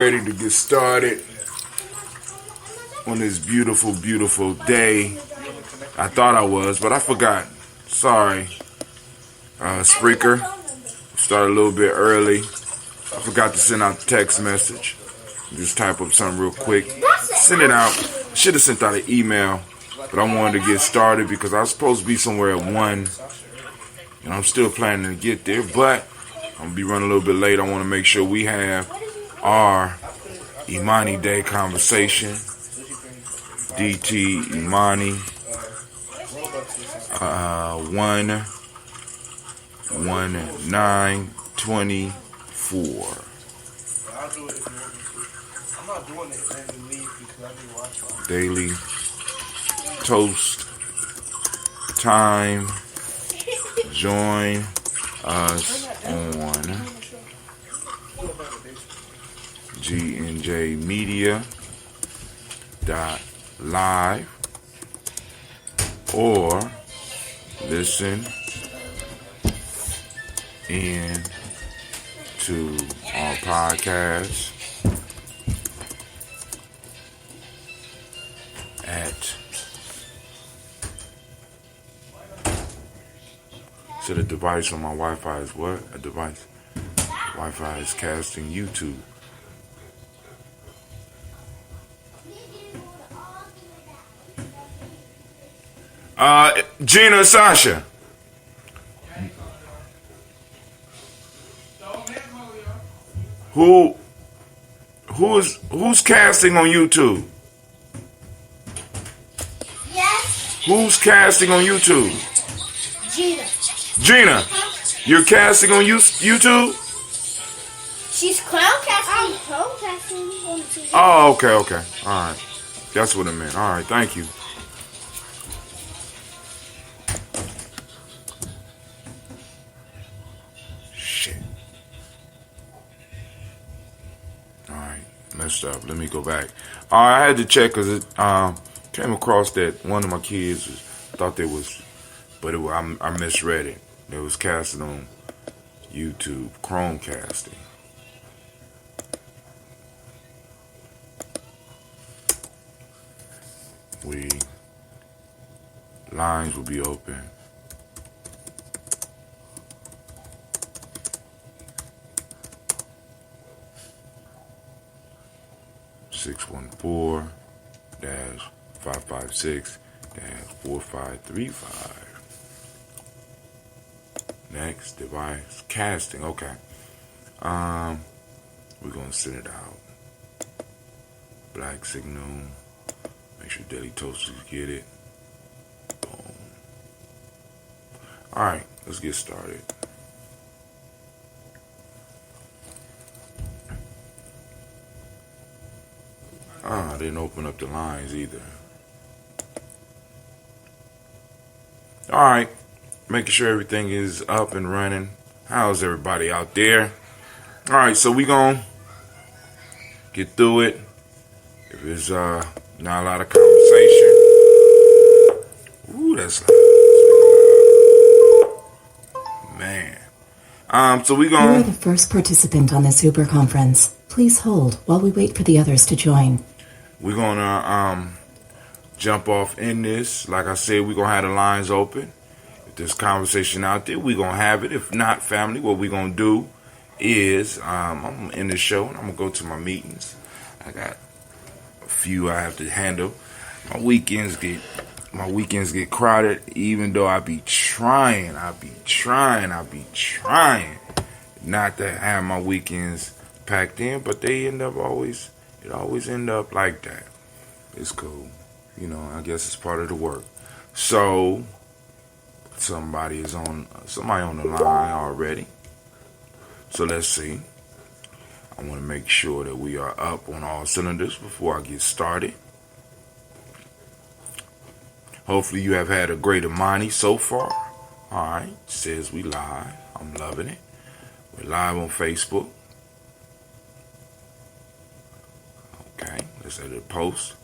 Ready to get started on this beautiful, beautiful day. I thought I was, but I forgot. Sorry. Spreaker started a little bit early. I forgot to send out the text message. Just type up something real quick. Send it out. Should have sent out an email, but I wanted to get started because I was supposed to be somewhere at 1. And I'm still planning to get there, but I'm going to be running a little bit late. I want to make sure we have our Imani Day conversation. DT Imani 11924. Daily toast time. Join us on GNJmedia.live or listen in to our podcast at the device on my Wi-Fi is what? A device. Wi-Fi is casting YouTube. Gina, Sasha. Who's casting on YouTube? Yes. Who's casting on YouTube? Gina, you're casting on YouTube? She's clown casting on TV. Oh, okay. All right. That's what I meant. All right, thank you. Shit. All right, messed up. Let me go back. All right, I had to check because it came across that one of my kids thought they was, but I misread it. It was casting on YouTube, Chromecasting. Lines will be open. (614-556-4535). Next device casting. Okay. We're gonna send it out. Black signal. Make sure Daily Toasters get it. Boom. All right, let's get started. I didn't open up the lines either. All right. Making sure everything is up and running. How's everybody out there? All right, so we gonna get through it. If it's not a lot of conversation. Ooh, that's loud. Man. So we gonna. You are the first participant on this Uber conference. Please hold while we wait for the others to join. We're gonna jump off in this. Like I said, we're gonna have the lines open. This conversation out there, we're gonna have it. If not, family, what we're gonna do is I'm gonna end the show and I'm gonna go to my meetings. I got a few I have to handle. My weekends get crowded, even though I be trying not to have my weekends packed in, but they always end up like that. It's cool. I guess it's part of the work. So somebody on the line already. So let's see. I want to make sure that we are up on all cylinders before I get started. Hopefully you have had a great Imani so far. All right, says we live. I'm loving it. We're live on Facebook. Okay, let's edit a post.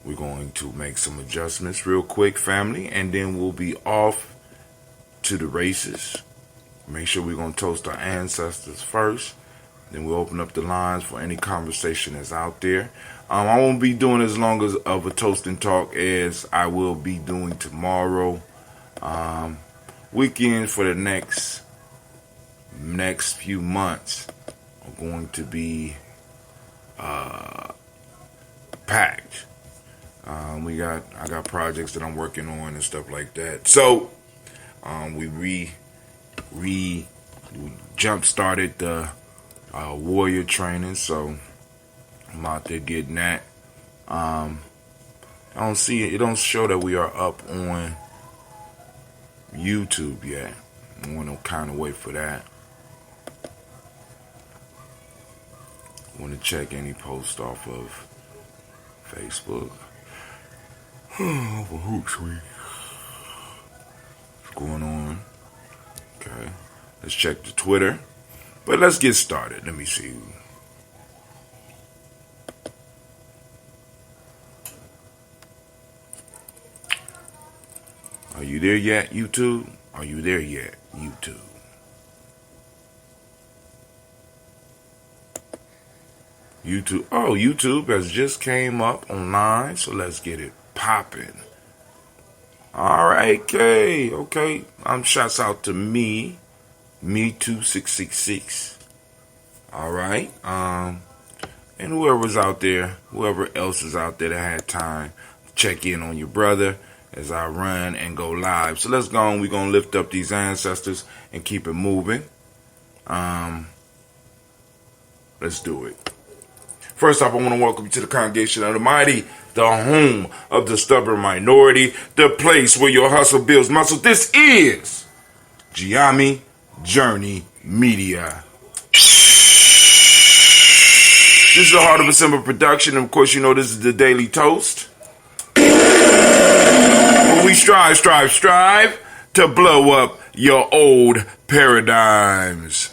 We're going to make some adjustments real quick, family, and then we'll be off to the races. Make sure we're going to toast our ancestors first. Then we'll open up the lines for any conversation that's out there. I won't be doing as long as of a Toast and Talk as I will be doing tomorrow. Weekends for the next few months are going to be packed. I got projects that I'm working on and stuff like that. So we jump started the warrior training, so I'm out there getting that. I don't see it. It don't show that we are up on YouTube yet. I want to kind of wait for that. I want to check any post off of Facebook. For Hoops Week. What's going on? Okay. Let's check the Twitter. But let's get started. Let me see. Are you there yet, YouTube? Are you there yet, YouTube? YouTube. Oh, YouTube has just came up online, so let's get it popping. All right, okay. Shouts out to me 2666. All right, and whoever else is out there that had time, check in on your brother as I run and go live. So let's go on. We're gonna lift up these ancestors and keep it moving. Let's do it. First off, I want to welcome you to the congregation of the mighty, the home of the stubborn minority, the place where your hustle builds muscle. This is Gye-Nyame Journey Media. This is the Heart of a Simple production. And of course, you know this is the Daily Toast. Where we strive to blow up your old paradigms.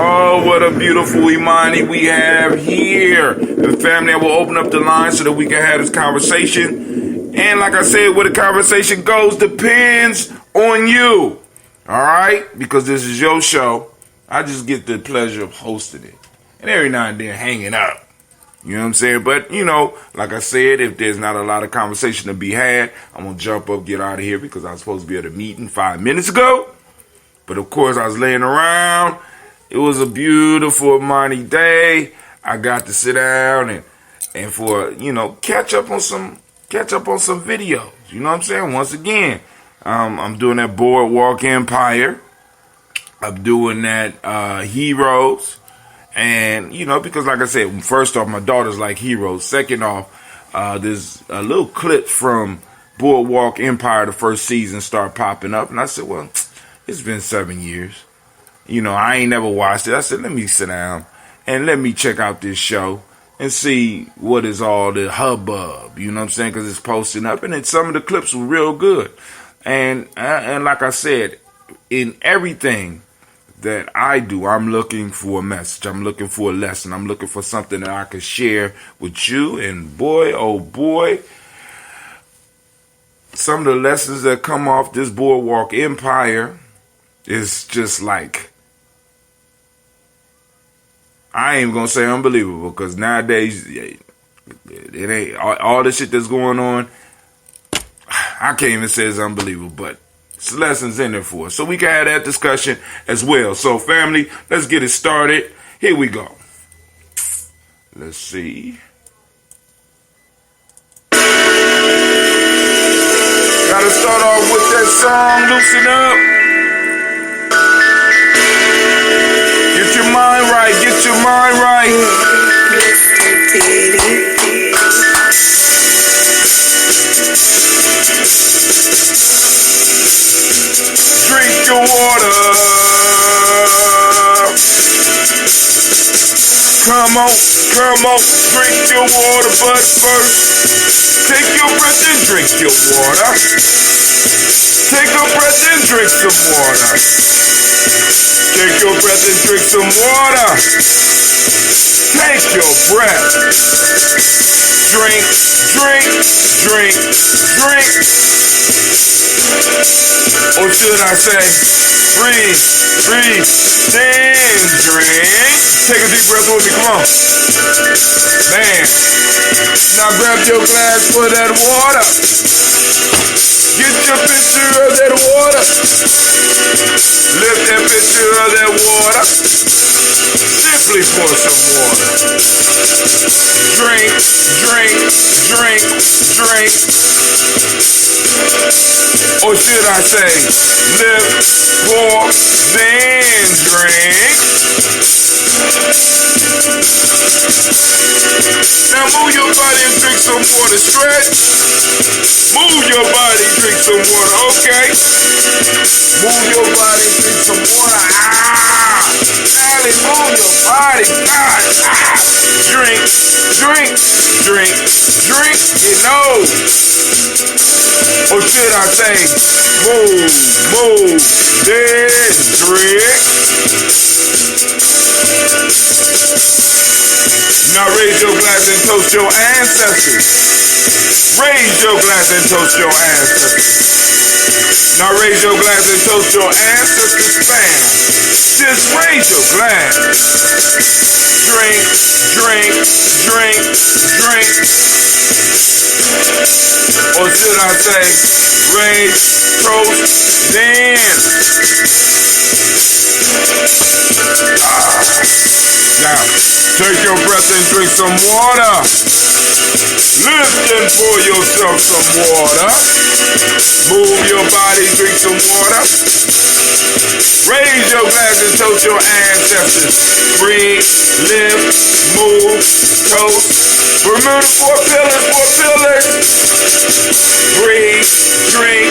Oh, what a beautiful Imani we have here. And family, I will open up the line so that we can have this conversation. And like I said, where the conversation goes depends on you. All right? Because this is your show. I just get the pleasure of hosting it. And every now and then hanging up. You know what I'm saying? But, like I said, if there's not a lot of conversation to be had, I'm going to jump up, get out of here because I was supposed to be at a meeting 5 minutes ago. But, of course, I was laying around. It was a beautiful Imani day. I got to sit down and for, catch up on some videos. You know what I'm saying? Once again, I'm doing that Boardwalk Empire. I'm doing that Heroes. And, because like I said, first off, my daughter's like Heroes. Second off, there's a little clip from Boardwalk Empire, the first season, start popping up. And I said, well, it's been 7 years. I ain't never watched it. I said, let me sit down and let me check out this show and see what is all the hubbub. You know what I'm saying? Because it's posting up. And then some of the clips were real good. And like I said, in everything that I do, I'm looking for a message. I'm looking for a lesson. I'm looking for something that I can share with you. And boy, oh boy, some of the lessons that come off this Boardwalk Empire is just like, I ain't gonna say unbelievable, because nowadays it ain't all the shit that's going on. I can't even say it's unbelievable, but it's lessons in there for us, so we can have that discussion as well. So, family, let's get it started. Here we go. Let's see. Gotta start off with that song, Loosen Up. Get your mind right, get your mind right. Drink your water. Come on, drink your water, but first, take your breath and drink your water. Take a breath and drink some water. Take your breath and drink some water. Take your breath. Drink, drink, drink, drink. Or should I say, breathe, breathe, then drink. Take a deep breath with me, come on. Man. Now grab your glass for that water. Get your picture of that water. Lift that picture of that water. Simply pour some water. Drink, drink, drink, drink. Or should I say, lift, pour, then drink. Now move your body and drink some water. Stretch. Move your body, drink some water. Okay. Move your body, drink some water. Allie, move your body. God. Drink, drink, drink, drink. You know. Or should I say, move, move, then drink. Now raise your glass and toast your ancestors. Raise your glass and toast your ancestors. Now raise your glass and toast your ancestors, fam. Just raise your glass. Drink, drink, drink, drink. Or should I say, raise, toast, then. Now, take your breath and drink some water. Lift and pour yourself some water. Move your body, drink some water. Raise your glass and toast your ancestors. Breathe, lift, move, toast. Remember the four pillars. Breathe, drink,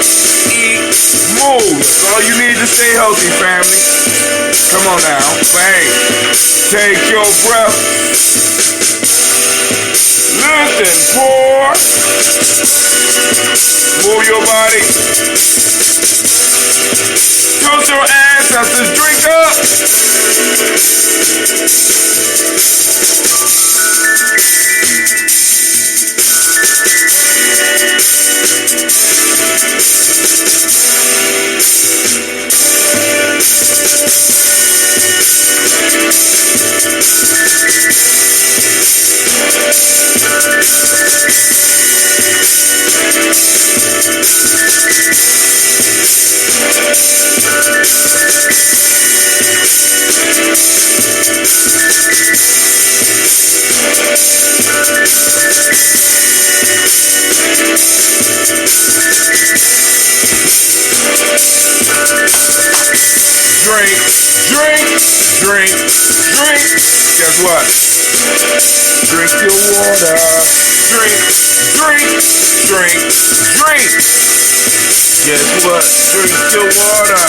eat, move. That's all you need to stay healthy, family. Come on now, bang. Take your breath. Lift and pour. Move your body. Toast your ancestors. Drink up. Drink. Guess what? Drink your water. Drink. Guess what? Drink your water.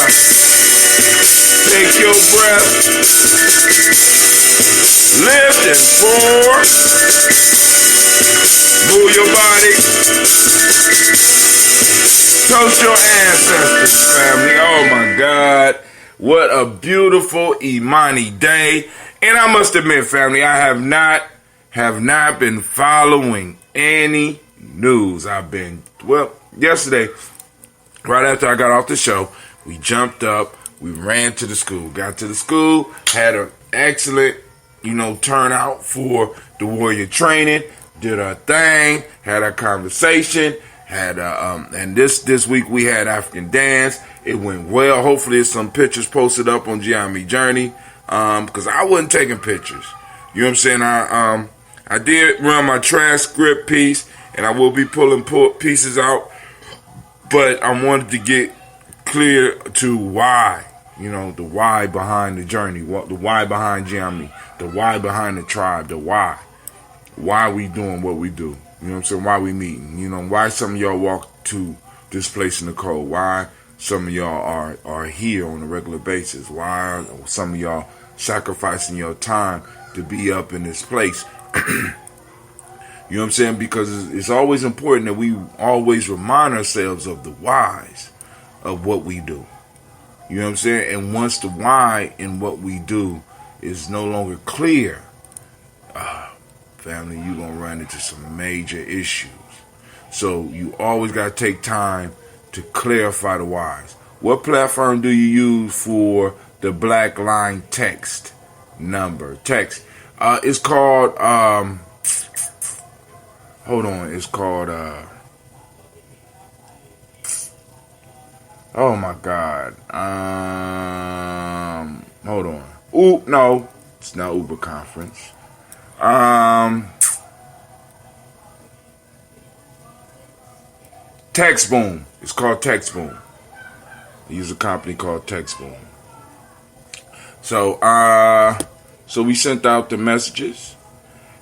Take your breath. Lift and pour. Move your body. Toast your ancestors, family. Oh my God. What a beautiful Imani day. And I must admit, family, I have not been following any news. Yesterday, right after I got off the show, we jumped up, we ran to the school, got to the school, had an excellent, turnout for the warrior training, did our thing, had our conversation, and this week we had African dance. It went well. Hopefully there's some pictures posted up on Gye-Nyame Journey, because I wasn't taking pictures. You know what I'm saying? I did run my transcript piece, and I will be pulling pieces out, but I wanted to get clear to why, the why behind the journey, the why behind Gye-Nyame, the why behind the tribe, the why we doing what we do. You know what I'm saying? Why we meeting? Why some of y'all walk to this place in the cold? Why some of y'all are here on a regular basis? Why some of y'all sacrificing your time to be up in this place? You know what I'm saying? Because it's always important that we always remind ourselves of the whys of what we do. You know what I'm saying? And once the why in what we do is no longer clear, family, you're going to run into some major issues. So you always got to take time to clarify the whys. What platform do you use for the black line text number? Text. It's called, hold on, it's called, oh my God. Hold on. No, it's not Uber Conference. TextBoom. It's called TextBoom. I use a company called TextBoom. So we sent out the messages.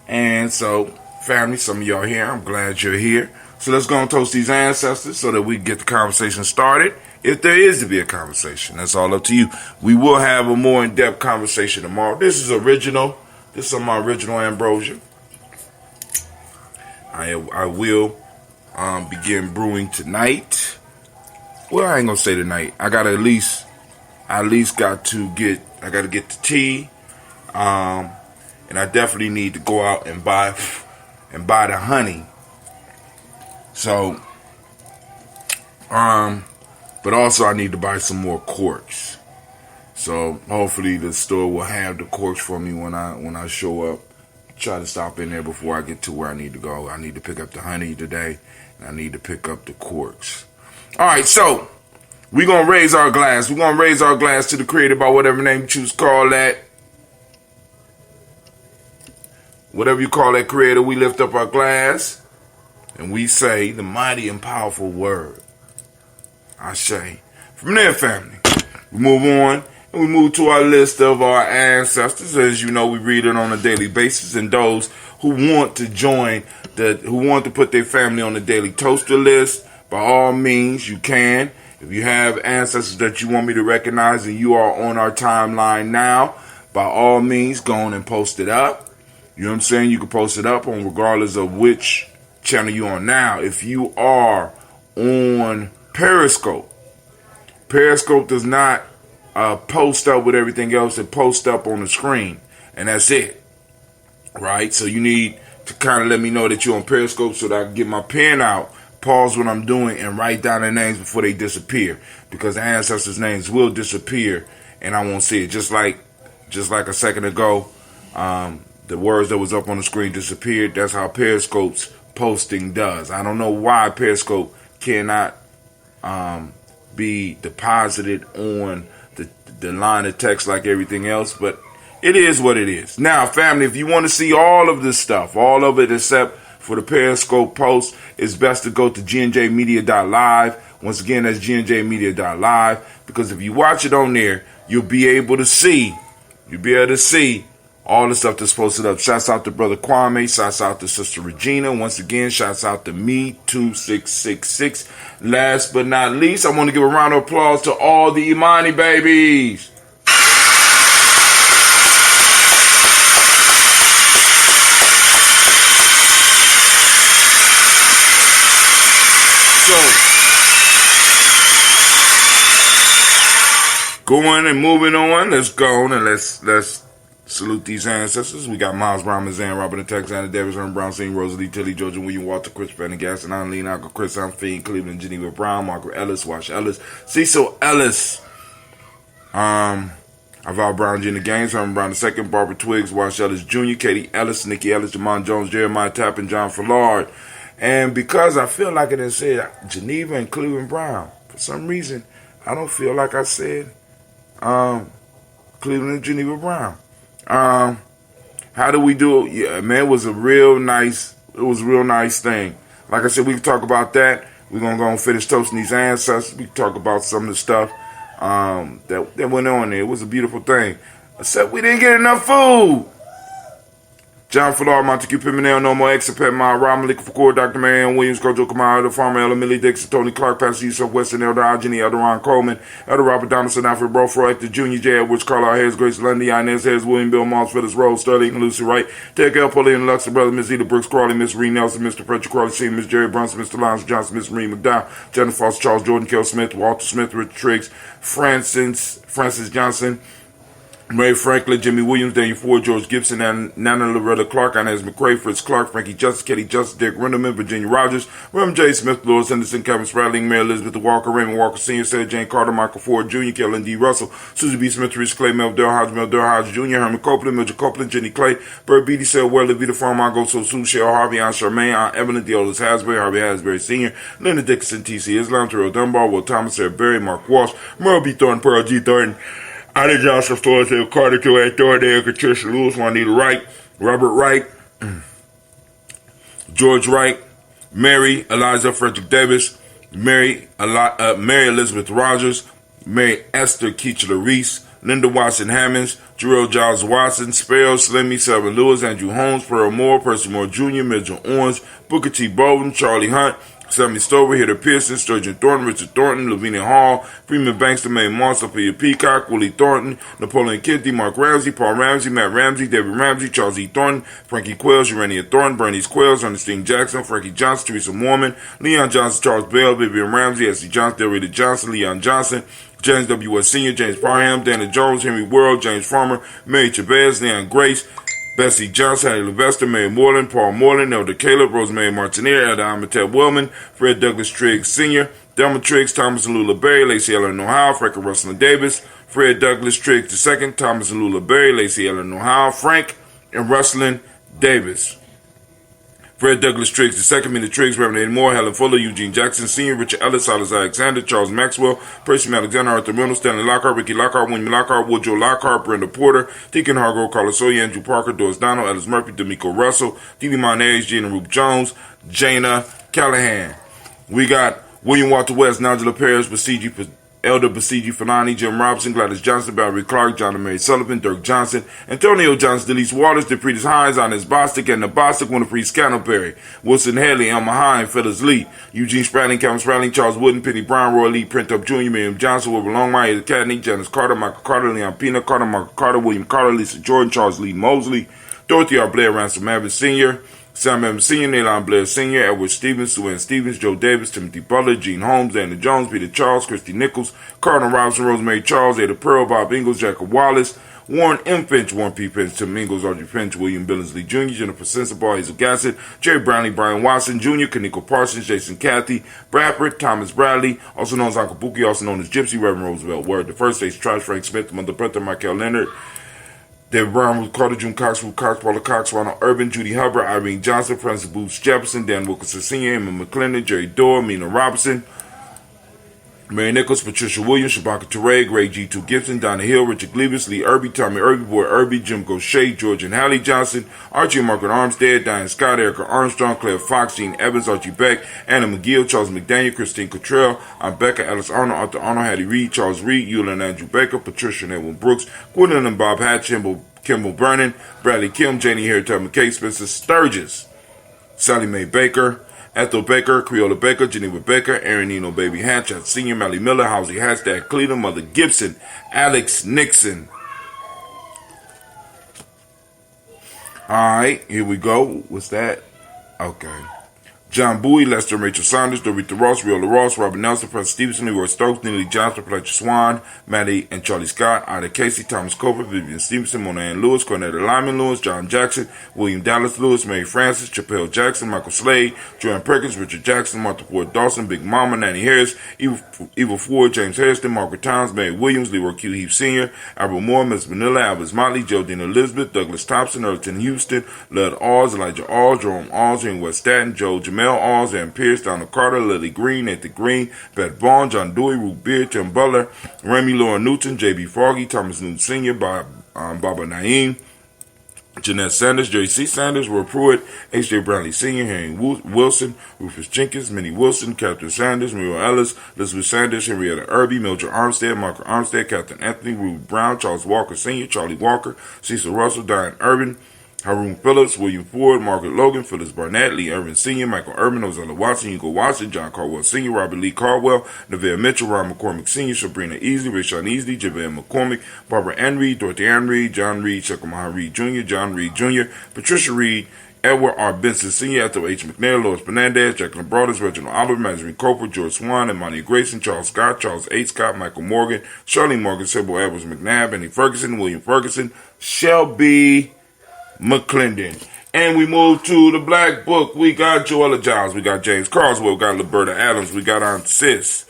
And so, family, some of y'all here. I'm glad you're here. So let's go and toast these ancestors so that we can get the conversation started. If there is to be a conversation, that's all up to you. We will have a more in-depth conversation tomorrow. This is original. This is my original ambrosia. I will begin brewing tonight. Well, I ain't gonna say tonight. I gotta at least got to get the tea. And I definitely need to go out and buy the honey. So, but also I need to buy some more corks. So hopefully the store will have the corks for me when I show up. Try to stop in there before I get to where I need to go. I need to pick up the honey today, and I need to pick up the corks. All right, so we're going to raise our glass. We're going to raise our glass to the Creator by whatever name you choose to call that. Whatever you call that Creator, we lift up our glass, and we say the mighty and powerful word. I say. From there, family, we move on. And we move to our list of our ancestors. As you know, we read it on a daily basis. And those who want to who want to put their family on the daily toaster list, by all means, you can. If you have ancestors that you want me to recognize and you are on our timeline now, by all means, go on and post it up. You know what I'm saying? You can post it up on regardless of which channel you're on now. If you are on Periscope does not post up with everything else. It posts up on the screen, and that's it, right? So you need to kind of let me know that you're on Periscope so that I can get my pen out, pause what I'm doing, and write down their names before they disappear, because the ancestors' names will disappear, and I won't see it. Just like a second ago, the words that was up on the screen disappeared. That's how Periscope's posting does. I don't know why Periscope cannot be deposited on the line of text like everything else, but it is what it is. Now, family, if you want to see all of this stuff, all of it except for the Periscope post, it's best to go to gnjmedia.live. Once again, that's gnjmedia.live, because if you watch it on there, you'll be able to see all the stuff that's posted up. Shouts out to Brother Kwame. Shouts out to Sister Regina. Once again, shouts out to me, 2666. Last but not least, I want to give a round of applause to all the Imani babies. So, going and moving on, let's go and let's salute these ancestors. We got Miles Brown, Mazan, Robert and Texana, Davis, Herman Brown, Singh, Rosalie, Tilly, Georgia, William, Walter, Chris, Brandon, Gaston, Annalene, Uncle Chris, I'm Fiend, Cleveland, Geneva Brown, Margaret Ellis, Wash Ellis, Cecil Ellis, Aval Brown, Jenna Gaines, Herman Brown II, Barbara Twiggs, Wash Ellis Jr., Katie Ellis, Nikki Ellis, Jamon Jones, Jeremiah Tappan, John Fallard. And because I feel like it said Geneva and Cleveland Brown, for some reason, I don't feel like I said Cleveland and Geneva Brown. How do we do it? Yeah, man, it was a real nice thing. Like I said, we can talk about that. We're going to go and finish toasting these ancestors. We can talk about some of the stuff that went on there. It was a beautiful thing. Except we didn't get enough food. John Fallard, Montague Pimenel, No More Exit, Pet Mile, Rob Malik, Fakor, Dr. Marianne Williams, Kojo Kamara, The Farmer, Ella Millie Dixon, Tony Clark, Pastor Yusuf Weston, Elder Ageni, Elder Ron Coleman, Elder Robert Donaldson, Alfred Brofro, Hector Jr., J. Edwards, Carlisle Harris, Grace Lundy, Inez Harris, William Bill Moss, Phyllis Rose, Sterling, and Lucy Wright, Ted L. Polly and Luxor, Brother, Miss Eda Brooks Crawley, Miss Ree Nelson, Mr. Frederick Crawley, Sr., Miss Jerry Brunson, Mr. Lawrence Johnson, Miss Marie McDowell, Jennifer Foster, Charles Jordan, Kel Smith, Walter Smith, Richard Triggs, Francis Johnson, Murray Franklin, Jimmy Williams, Daniel Ford, George Gibson, Nana Loretta Clark, Inez McCrae, Fritz Clark, Frankie Justice, Katie Justice, Dick Renderman, Virginia Rogers, William J. Smith, Lewis Henderson, Kevin Spradling, Mary Elizabeth Walker, Raymond Walker Sr., Sarah Jane Carter, Michael Ford Jr., Kellen D. Russell, Susie B. Smith, Teresa Clay, Mel Hodge Jr., Herman Copeland, Mitchell Copeland, Jenny Clay, Bird Beatty, Sarah Weller, Vita Farm, Go So Sue, Cheryl Harvey, Aunt Charmaine, Aunt Evelyn, Deolis Hasbury, Harvey Hasbury Sr., Linda Dickinson, T.C. Islam, Terrell Dunbar, Will Thomas, Sarah Berry, Mark Walsh, Merle B. Thornton, Pearl G. Thornton, Ida Johnson, Florida, Carter, Joanne Thorndale, Patricia Lewis, Juanita Wright, Robert Wright, George Wright, Mary Eliza Frederick Davis, Mary Elizabeth Rogers, Mary Esther Keechler Reese, Linda Watson Hammonds, Jarrell Giles Watson, Sparrow, Slimmy, Sarah Lewis, Andrew Holmes, Pearl Moore, Percy Moore Jr., Mitchell Orange, Booker T. Bowden, Charlie Hunt, Sammy Stover, Hitter Pearson, Sturgeon Thornton, Richard Thornton, Lavinia Hall, Freeman Bankston, Mae Moss, Sophia Peacock, Willie Thornton, Napoleon Kennedy, Mark Ramsey, Paul Ramsey, Matt Ramsey, David Ramsey, Charles E. Thornton, Frankie Quells, Urania Thornton, Bernice Quells, Ernestine Jackson, Frankie Johnson, Teresa Mormon, Leon Johnson, Charles Bell, Vivian Ramsey, S.C. Johnson, Delrita Johnson, Leon Johnson, James W.S. Sr., James Parham, Dana Jones, Henry World, James Farmer, Mary Chavez, Leon Grace, Bessie Johnson, Hattie Levester, Mary Moreland, Paul Moreland, Elder Caleb, Rosemary Martineer, Elder Amatet Wellman, Fred Douglas Triggs Sr., Delma Triggs, Thomas and Lula Berry, Lacey Ellen Ohio, Frank Russell Davis, Fred Douglas Triggs II, Thomas and Lula Berry, Lacey Ellen Ohio, Frank and Rustlin Davis. Fred Douglas Triggs II, Mina Triggs, Reverend Ed Moore, Helen Fuller, Eugene Jackson Sr., Richard Ellis, Silas Alexander, Charles Maxwell, Percy Alexander, Arthur Reynolds, Stanley Lockhart, Ricky Lockhart, William Lockhart, Woodrow Lockhart, Brenda Porter, Deacon Hargrove, Carlos Sawyer, Andrew Parker, Doris Donald, Ellis Murphy, D'Amico Russell, D.D. Monez, Gina Rupe Jones, Jana Callahan. We got William Walter West, Nigella Parrish, Basiji, Elder Basiji Falani, Jim Robinson, Gladys Johnson, Barry Clark, John and Mary Sullivan, Dirk Johnson, Antonio Johnson, Delise Waters, DePretis Hines, Inez Bostic, and the Bostic, Winifred Scantleberry, Wilson Haley, Elma Hine, Phyllis Lee, Eugene Spradling, Kevin Spradling, Charles Wooden, Penny Brown, Roy Lee, Print Up Jr., Miriam Johnson, Wilbur Longmire, Academy, Janice Carter, Michael Carter, Leon Pina Carter, Michael Carter, William Carter, Lisa Jordan, Charles Lee Mosley, Dorothy R. Blair, Ransom Evans Sr., Sam Evans Sr., Neilon Blair Sr., Edward Stevens, Sue Ann Stevens, Joe Davis, Timothy Butler, Gene Holmes, Dana Jones, Peter Charles, Christy Nichols, Cardinal Robinson, Rosemary Charles, Ada Pearl, Bob Ingalls, Jacob Wallace, Warren M. Finch, Warren P. Finch, Tim Ingalls, Audrey Finch, William Billingsley Jr., Jennifer Sensabaugh, Hazel Gassett, Jerry Brownlee, Brian Watson Jr., Kaniko Parsons, Jason Cathy, Bradford, Thomas Bradley, also known as Uncle Bookie, also known as Gypsy, Reverend Roosevelt Word, the First Stage Trash, Frank Smith, Mother Brother, Michael Leonard, David Brown, Ruth Carter, June Cox, Ruth Cox, Paula Cox, Ronald Urban, Judy Hubbard, Irene Johnson, Francis Booth Jefferson, Dan Wilkinson Sr., Emma McClendon, Jerry Dorr, Mina Robinson, Mary Nichols, Patricia Williams, Shabaka Teray, Greg G2 Gibson, Donna Hill, Richard Gleavis, Lee Irby, Tommy Irby, Boy Irby, Jim Gaucher, George and Hallie Johnson, Archie and Margaret Armstead, Diane Scott, Erica Armstrong, Claire Fox, Gene Evans, Archie Beck, Anna McGill, Charles McDaniel, Christine Cottrell, Becca, Alice Arnold, Arthur Arnold, Hattie Reed, Charles Reed, Eula and Andrew Baker, Patricia and Edwin Brooks, Gwendolyn and Bob Hatch, Kimball Vernon, Bradley Kim, Janie Harry, Tubman McKay, Spencer Sturgis, Sally Mae Baker, Ethel Baker, Creola Baker, Geneva Baker, Aaron Eno Baby Hatch, Senior, Mally Miller, Housie Hatch, Dad Cleveland, Mother Gibson, Alex Nixon. Alright, here we go. What's that? Okay. John Bowie, Lester and Rachel Saunders, Dorita Ross, Riola Ross, Robert Nelson, Francis Stevenson, Leroy Stokes, Neely Johnson, Fletcher Swan, Maddie and Charlie Scott, Ida Casey, Thomas Coper, Vivian Stevenson, Mona Ann Lewis, Cornetta Lyman Lewis, John Jackson, William Dallas Lewis, Mary Francis, Chappelle Jackson, Michael Slade, Joanne Perkins, Richard Jackson, Martha Ford Dawson, Big Mama, Nanny Harris, Eva Ford, James Hairston, Margaret Towns, Mary Williams, Leroy Q. Heath Sr., Albert Moore, Miss Manila, Albert Motley, Geraldine Elizabeth, Douglas Thompson, Earlton Houston, Lud Alls, Elijah Alls, Jerome Alls, Henry West Staten, Joe Jamel Alls, and Pierce, Donald Carter, Lily Green, Nathan Green, Beth Vaughn, John Dewey, Ruth Beard, Tim Butler, Remy Lauren Newton, J.B. Foggy, Thomas Newton Sr., Baba Naeem, Jeanette Sanders, J.C. Sanders, Roy Pruitt, H.J. Brownlee Sr., Henry Wilson, Rufus Jenkins, Minnie Wilson, Captain Sanders, Muriel Ellis, Elizabeth Sanders, Henrietta Irby, Mildred Armstead, Michael Armstead, Captain Anthony, Ruth Brown, Charles Walker Sr., Charlie Walker, Cecil Russell, Diane Urban, Haroon Phillips, William Ford, Margaret Logan, Phyllis Barnett, Lee Irvin Sr., Michael Urban, Ozella Watson, Hugo Watson, John Caldwell Sr., Robert Lee Caldwell, Neville Mitchell, Ron McCormick Sr., Sabrina Easley, Rashawn Easley, Javale McCormick, Barbara Ann Reed, Dorothy Ann Reed, John Reed, Shekamaha Reed Jr., John Reed Jr., Patricia Reed, Edward R. Benson Sr., Ethel H. McNair, Lois Fernandez, Jacqueline Broadus, Reginald Oliver, Marjorie Coper, George Swan, Imani Grayson, Charles Scott, Charles H. Scott, Michael Morgan, Charlene Morgan, Sybil Edwards McNabb, Annie Ferguson, William Ferguson, Shelby McClendon. And we move to the Black Book. We got Joella Giles, we got James Carswell, we got Liberta Adams, we got Aunt Sis.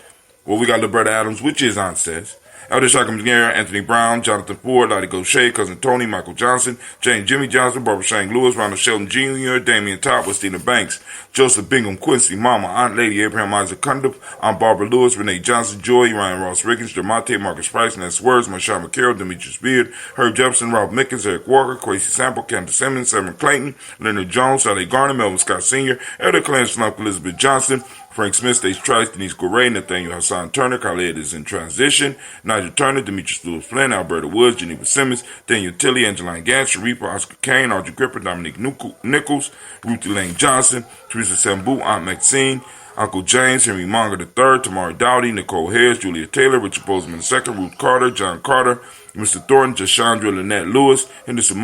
Well, we got Liberta Adams, which is Aunt Sis. Elder Shaka McNair, Anthony Brown, Jonathan Ford, Lottie Gaucher, Cousin Tony, Michael Johnson, Jane Jimmy Johnson, Barbara Shane Lewis, Ronald Shelton Jr., Damian Top, Westina Banks, Joseph Bingham, Quincy, Mama, Aunt Lady, Abraham Isaac Cundiff, Aunt Barbara Lewis, Renee Johnson, Joy, Ryan Ross Riggins, Dermonte, Marcus Price, Ness Words, Marshawn McCarroll, Demetrius Beard, Herb Jefferson, Ralph Mickens, Eric Walker, Quasi Sample, Candace Simmons, Simon Clayton, Leonard Jones, Sally Garner, Melvin Scott Sr., Elder Clarence Slump, Elizabeth Johnson, Frank Smith, Stage Trice, Denise Goray, Nathaniel Hassan Turner, Khaled is in transition, Nigel Turner, Demetrius Lewis Flynn, Alberta Woods, Geneva Simmons, Daniel Tilley, Angeline Gantz, Sharifa, Oscar Kane, Audrey Gripper, Dominique Nichols, Ruthie Lane Johnson, Teresa Sambu, Aunt Maxine, Uncle James, Henry Monger III, Tamara Dowdy, Nicole Harris, Julia Taylor, Richard Bozeman II, Ruth Carter, John Carter, Mr. Thornton, Jashandra Lynette Lewis, Henderson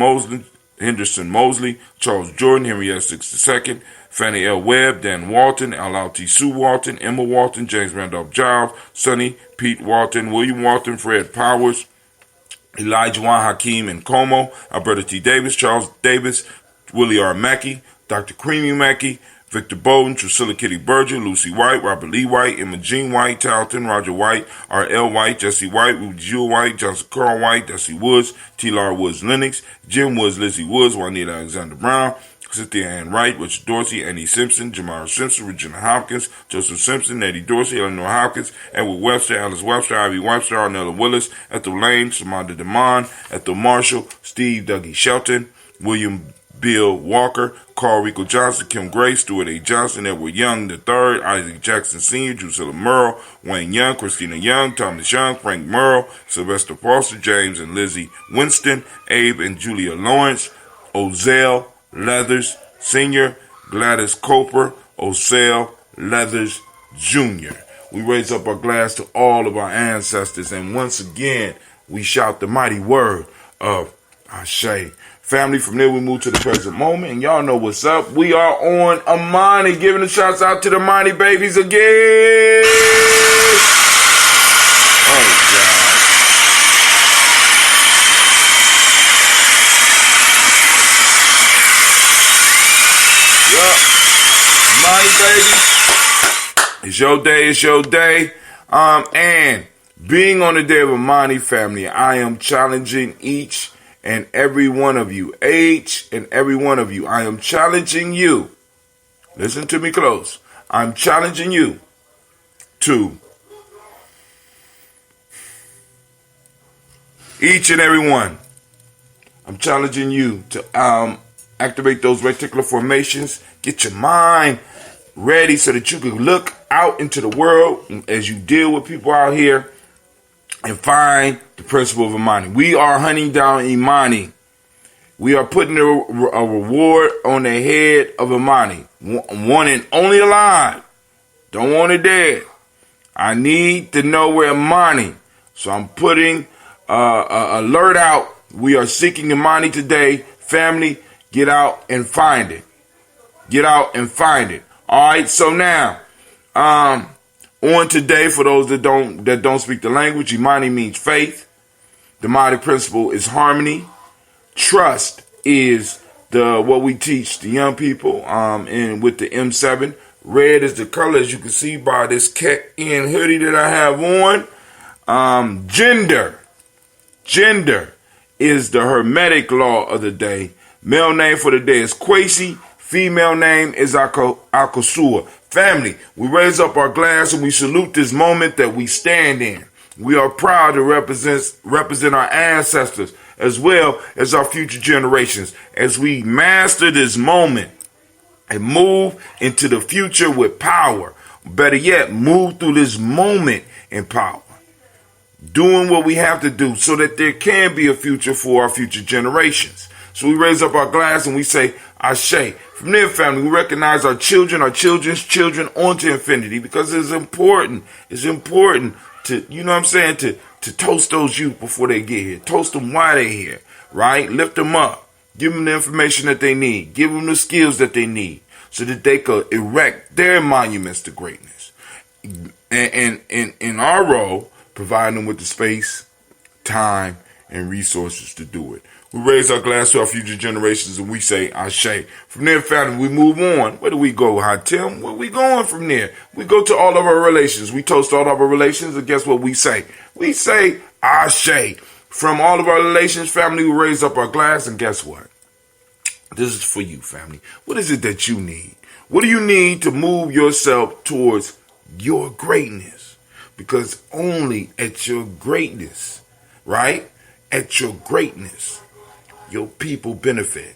Mosley, Charles Jordan, Henry Essex II, Fannie L. Webb, Dan Walton, Al-Alti Sue Walton, Emma Walton, James Randolph Giles, Sonny, Pete Walton, William Walton, Fred Powers, Elijah Juan Hakeem and Como, Alberta T. Davis, Charles Davis, Willie R. Mackey, Dr. Creamy Mackey, Victor Bowden, Drusilla Kitty Berger, Lucy White, Robert Lee White, Emma Jean White, Tarleton, Roger White, R.L. White, Jesse White, Rudy Jewel White, Johnson Carl White, Desi Woods, T-Lar Woods Lennox, Jim Woods, Lizzie Woods, Juanita Alexander Brown, Cynthia Ann Wright, Richard Dorsey, Annie Simpson, Jamara Simpson, Regina Hopkins, Joseph Simpson, Eddie Dorsey, Eleanor Hopkins, Edward Webster, Alice Webster, Ivy Webster, Arnella Willis, Ethel Lane, Samantha DeMond, Ethel Marshall, Steve Dougie Shelton, William Bill Walker, Carl Rico Johnson, Kim Gray, Stuart A. Johnson, Edward Young III, Isaac Jackson Sr., Drusilla Merle, Wayne Young, Christina Young, Thomas Young, Frank Merle, Sylvester Foster, James and Lizzie Winston, Abe and Julia Lawrence, Ozell Leathers Sr., Gladys Coper, Osell Leathers Jr. We raise up our glass to all of our ancestors, and once again, we shout the mighty word of Ashe. Family, from there we move to the present moment, and y'all know what's up. We are on Imani, giving the shouts out to the Imani babies again. Oh, God. Yup. Imani baby. It's your day, it's your day. And being on the day of Imani, family, I am challenging each and every one of you, each and every one of you, I am challenging you. Listen to me close. I'm challenging you to each and every one. I'm challenging you to activate those reticular formations. Get your mind ready so that you can look out into the world as you deal with people out here and find the principle of Imani. We are hunting down Imani. We are putting a reward on the head of Imani. One and only alive. Don't want it dead. I need to know where Imani. So I'm putting alert out. We are seeking Imani today. Family, get out and find it. Get out and find it. All right. So now, on today, for those that don't speak the language, Imani means faith. The Imani principle is harmony. Trust is what we teach the young people. And with the M7, red is the color, as you can see by this cat-in hoodie that I have on. Gender is the hermetic law of the day. Male name for the day is Kwesi. Female name is Akosua. Family, we raise up our glass and we salute this moment that we stand in. We are proud to represent our ancestors as well as our future generations as we master this moment and move into the future with power. Better yet, move through this moment in power. Doing what we have to do so that there can be a future for our future generations. So we raise up our glass and we say, Ashe. From there, family, we recognize our children's children onto infinity because it's important. It's important to, you know what I'm saying, to toast those youth before they get here. Toast them while they're here, right? Lift them up. Give them the information that they need. Give them the skills that they need so that they could erect their monuments to greatness. And in our role, provide them with the space, time, and resources to do it. We raise our glass to our future generations and we say, Ashe. From there, family, we move on. Where do we go, Hatim? Where we going from there? We go to all of our relations. We toast all of our relations, and guess what we say? We say, Ashe. From all of our relations, family, we raise up our glass, and guess what? This is for you, family. What is it that you need? What do you need to move yourself towards your greatness? Because only at your greatness, right? At your greatness, your people benefit,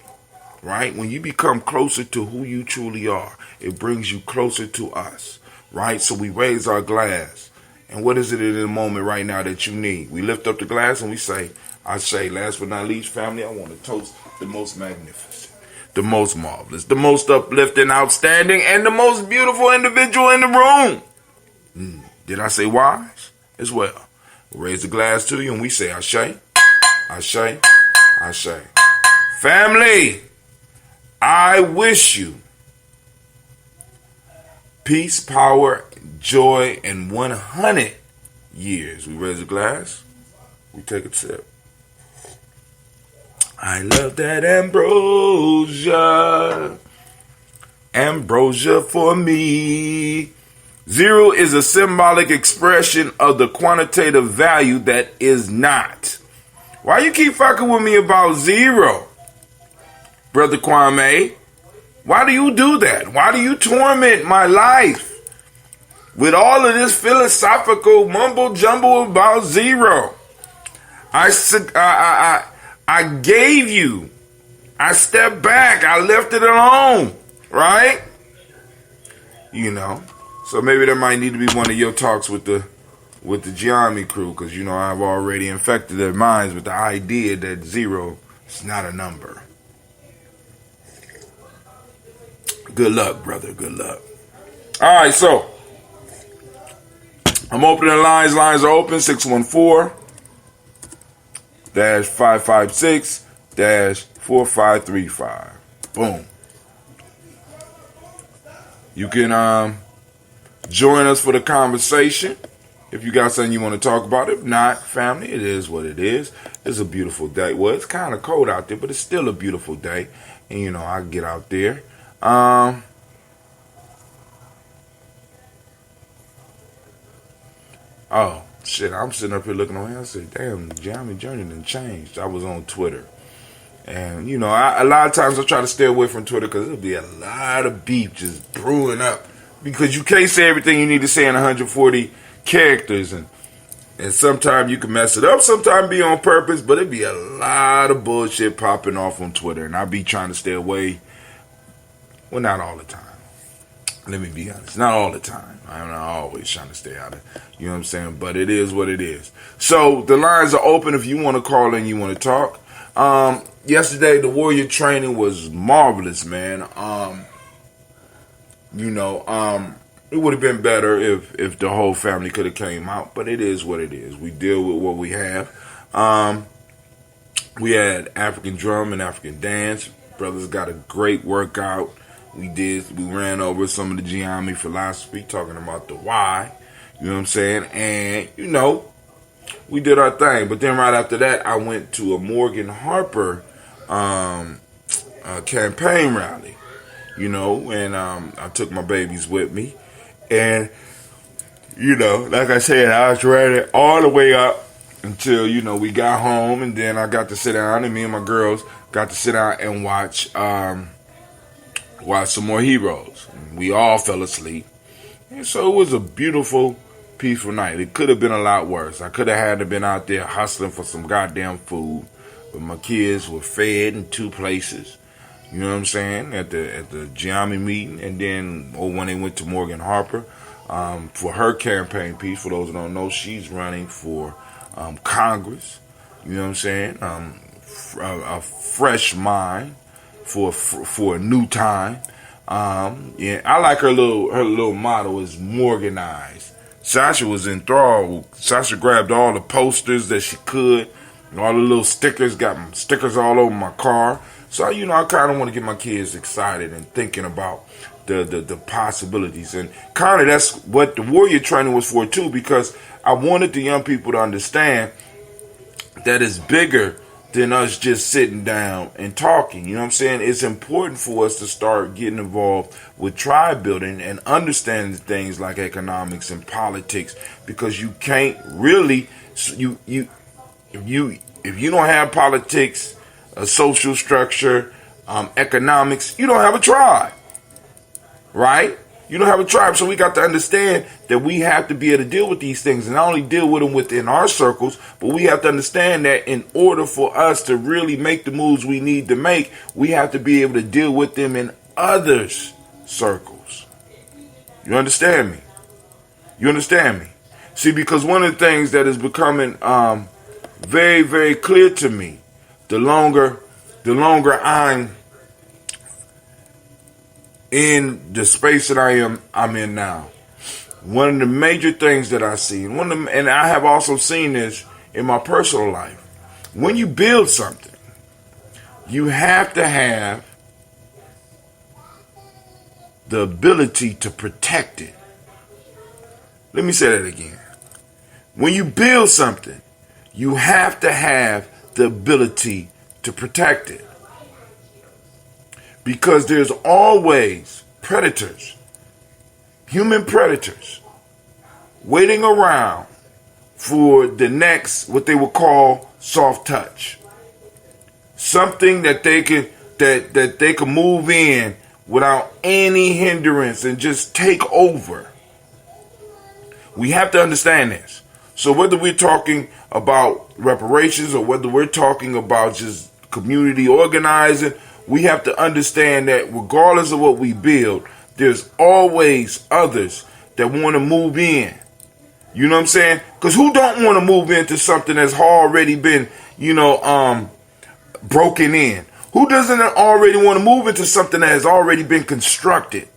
right? When you become closer to who you truly are, it brings you closer to us, right? So we raise our glass. And what is it in the moment right now that you need? We lift up the glass and we say, last but not least, family, I want to toast the most magnificent, the most marvelous, the most uplifting, outstanding, and the most beautiful individual in the room. Did I say wise? As well. We raise the glass to you and we say, Ashe, Ashe, Ashe. Family, I wish you peace, power, joy, and 100 years. We raise a glass. We take a sip. I love that ambrosia. Ambrosia for me. 0 is a symbolic expression of the quantitative value that is not. Why you keep fucking with me about 0? Brother Kwame? Why do you do that? Why do you torment my life with all of this philosophical mumbo jumbo about 0? I gave you. I stepped back. I left it alone. Right? You know. So maybe there might need to be one of your talks with the Gye-Nyame crew, because you know I've already infected their minds with the idea that 0 is not a number. Good luck, brother. Good luck. All right, so I'm opening the lines. Lines are open. 614-556-4535. Boom. You can join us for the conversation if you got something you want to talk about. If not, family, it is what it is. It's a beautiful day. Well, it's kind of cold out there, but it's still a beautiful day. And, you know, I get out there. Oh, shit, I'm sitting up here looking around. I said, damn, Gye-Nyame journey done changed. I was on Twitter. And, you know, a lot of times I try to stay away from Twitter because there'll be a lot of beef just brewing up. Because you can't say everything you need to say in 140 characters. And sometimes you can mess it up. Sometimes be on purpose. But it'd be a lot of bullshit popping off on Twitter. And I'll be trying to stay away. Well, not all the time. Let me be honest. Not all the time. I'm not always trying to stay out of it. You know what I'm saying? But it is what it is. So the lines are open if you want to call in, you want to talk. Yesterday, the Warrior training was marvelous, man. It would have been better if the whole family could have came out. But it is what it is. We deal with what we have. We had African drum and African dance. Brothers got a great workout. We ran over some of the Gye-Nyame philosophy, talking about the why, you know what I'm saying? And, you know, we did our thing. But then right after that, I went to a Morgan Harper campaign rally, you know, and I took my babies with me. And, you know, like I said, I was ready all the way up until, you know, we got home. And then I got to sit down, and me and my girls got to sit down and watch some more Heroes. We all fell asleep. And so it was a beautiful, peaceful night. It could have been a lot worse. I could have had to been out there hustling for some goddamn food. But my kids were fed in 2 places. You know what I'm saying? At the Gye-Nyame meeting. And then when they went to Morgan Harper for her campaign piece. For those who don't know, she's running for Congress. You know what I'm saying? A fresh mind. For a new time. Yeah, I like her little motto is Morganized. Sasha was enthralled. Sasha grabbed all the posters that she could All the little stickers, got stickers all over my car. So, I kind of want to get my kids excited and thinking about the possibilities. And kind of that's what the warrior training was for too, because I wanted the young people to understand that it's bigger than us just sitting down and talking. You know what I'm saying? It's important for us to start getting involved with tribe building and understanding things like economics and politics, because you can't really, if you don't have politics, a social structure, economics, you don't have a tribe, right? You don't have a tribe. So we got to understand that we have to be able to deal with these things, and not only deal with them within our circles, but we have to understand that in order for us to really make the moves we need to make, we have to be able to deal with them in others' circles. You understand me? You understand me? See, because one of the things that is becoming very, very clear to me, the longer I'm in the space that I'm in now, one of the major things that I see, and I have also seen this in my personal life, when you build something, you have to have the ability to protect it. Let me say that again. When you build something, you have to have the ability to protect it. Because there's always predators, human predators, waiting around for the next, what they would call soft touch. Something that they can move in without any hindrance and just take over. We have to understand this. So whether we're talking about reparations or whether we're talking about just community organizing, we have to understand that regardless of what we build, there's always others that want to move in. You know what I'm saying? Because who don't want to move into something that's already been, broken in? Who doesn't already want to move into something that has already been constructed?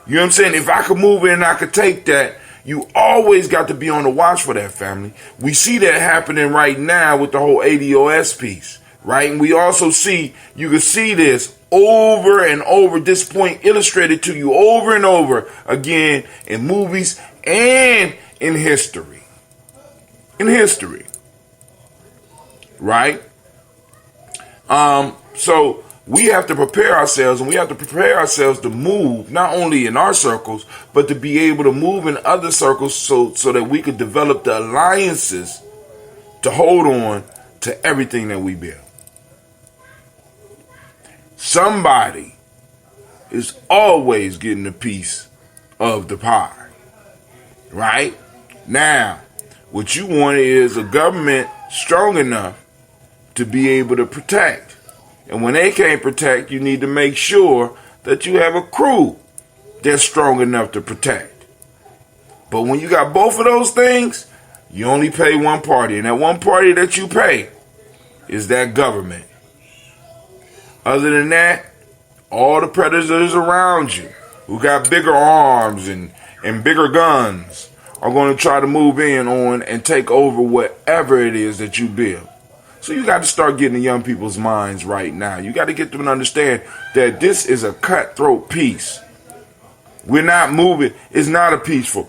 You know what I'm saying? If I could move in and I could take that, you always got to be on the watch for that, family. We see that happening right now with the whole ADOS piece. Right? And we also you can see this over and over, this point illustrated to you over and over again in movies and in history. In history. Right? So we have to prepare ourselves, and we have to prepare ourselves to move not only in our circles, but to be able to move in other circles so that we could develop the alliances to hold on to everything that we build. Somebody is always getting a piece of the pie, right? Now, what you want is a government strong enough to be able to protect. And when they can't protect, you need to make sure that you have a crew that's strong enough to protect. But when you got both of those things, you only pay one party. And that one party that you pay is that government. Other than that, all the predators around you who got bigger arms and bigger guns are going to try to move in on and take over whatever it is that you build. So you got to start getting the young people's minds right now. You got to get them to understand that this is a cutthroat piece. We're not moving. It's not a peaceful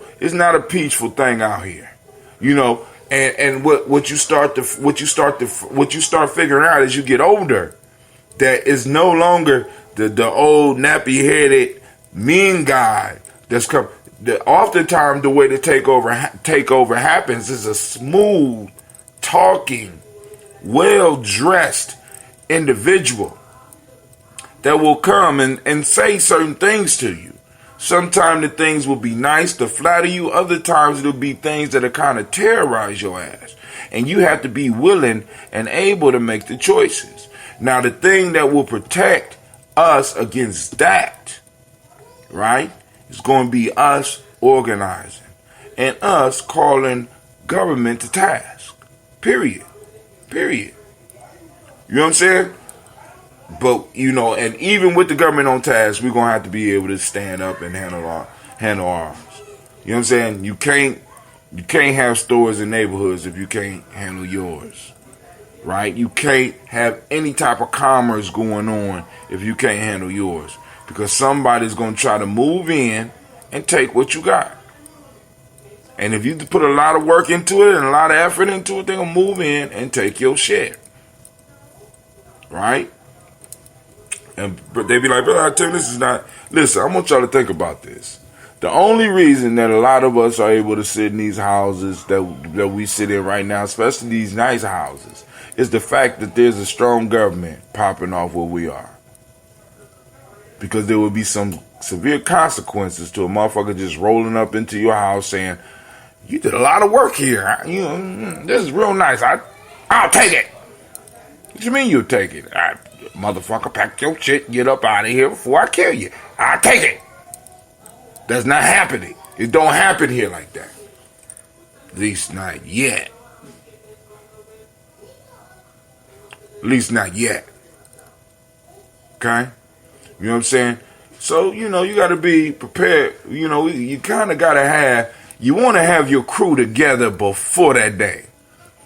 thing out here. And what you start figuring out as you get older, that is no longer the old nappy-headed mean guy that's come. Oftentimes, the way the takeover happens is a smooth, talking, well-dressed individual that will come and say certain things to you. Sometimes the things will be nice to flatter you. Other times it'll be things that'll kind of terrorize your ass. And you have to be willing and able to make the choices. Now, the thing that will protect us against that, right, is going to be us organizing and us calling government to task. Period. You know what I'm saying? But, and even with the government on task, we're going to have to be able to stand up and handle arms. You know what I'm saying? You can't have stores in neighborhoods if you can't handle yours. right? You can't have any type of commerce going on if you can't handle yours, because somebody's going to try to move in and take what you got. And if you put a lot of work into it and a lot of effort into it, they're going to move in and take your shit. Right? But they be like, brother, I tell you, this is not... Listen, I want y'all to think about this. The only reason that a lot of us are able to sit in these houses that we sit in right now, especially these nice houses, is the fact that there's a strong government popping off where we are. Because there will be some severe consequences to a motherfucker just rolling up into your house saying, you did a lot of work here. This is real nice. I'll take it. What you mean you'll take it? Motherfucker, pack your shit, get up out of here before I kill you. I'll take it. That's not happening. It don't happen here like that. At least not yet. At least not yet. Okay? You know what I'm saying? So, you got to be prepared. You kind of got to have... You want to have your crew together before that day.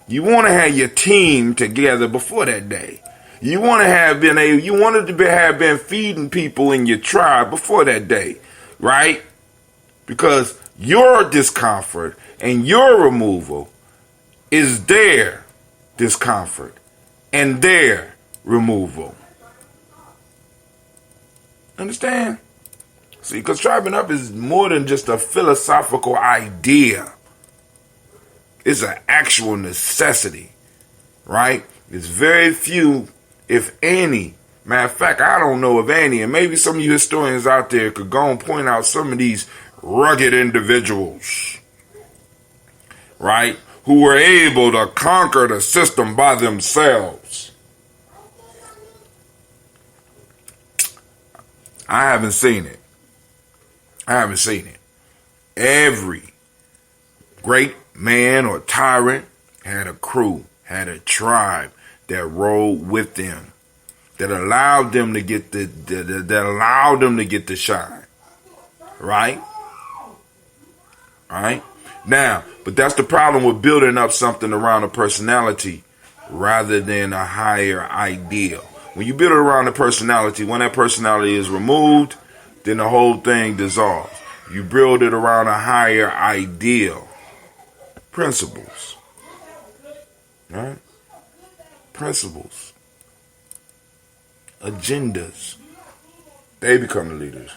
You want to have your team together before that day. You want to have been feeding people in your tribe before that day, right? Because your discomfort and your removal is their discomfort and their removal. Understand? See, because tribing up is more than just a philosophical idea. It's an actual necessity, right? There's very few, if any. Matter of fact, I don't know of any, and maybe some of you historians out there could go and point out some of these rugged individuals, right, who were able to conquer the system by themselves. I haven't seen it. Every great man or tyrant had a crew, had a tribe that rolled with them, that allowed them to get the shine. Right? Now, but that's the problem with building up something around a personality rather than a higher ideal. When you build it around a personality, when that personality is removed, then the whole thing dissolves. You build it around a higher ideal. Principles. Right? Principles. Agendas. They become the leaders.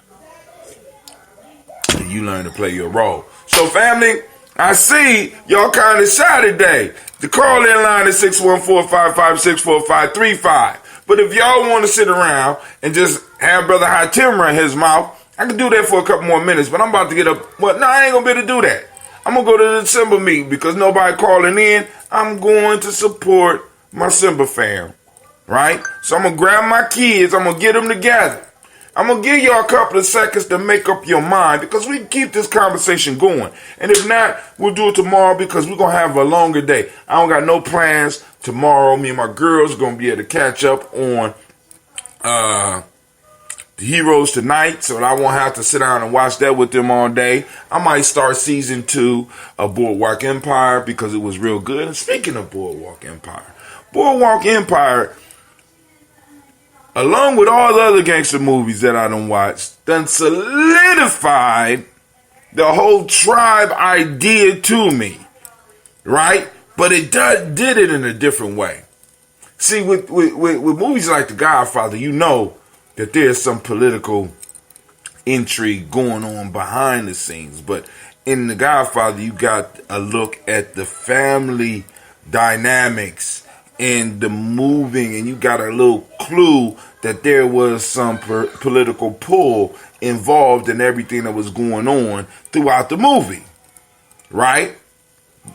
And you learn to play your role. So family, I see y'all kind of shy today. The call-in line is 614-556-4535. But if y'all want to sit around and just have Brother Hatim run his mouth, I can do that for a couple more minutes. But I'm about to get up. Well, no, I ain't going to be able to do that. I'm going to go to the Simba meeting because nobody calling in. I'm going to support my Simba fam. Right? So I'm going to grab my kids. I'm going to get them together. I'm going to give y'all a couple of seconds to make up your mind because we can keep this conversation going. And if not, we'll do it tomorrow because we're going to have a longer day. I don't got no plans tomorrow. Me and my girls are going to be able to catch up on The Heroes Tonight, so that I won't have to sit down and watch that with them all day. I might start season 2 of Boardwalk Empire because it was real good. And speaking of Boardwalk Empire, along with all the other gangster movies that I done watched, done solidified the whole tribe idea to me, right? But it did it in a different way. See, with movies like The Godfather, you know that there's some political intrigue going on behind the scenes. But in The Godfather, you got a look at the family dynamics and the moving, and you got a little clue that there was some political pull involved in everything that was going on throughout the movie, right?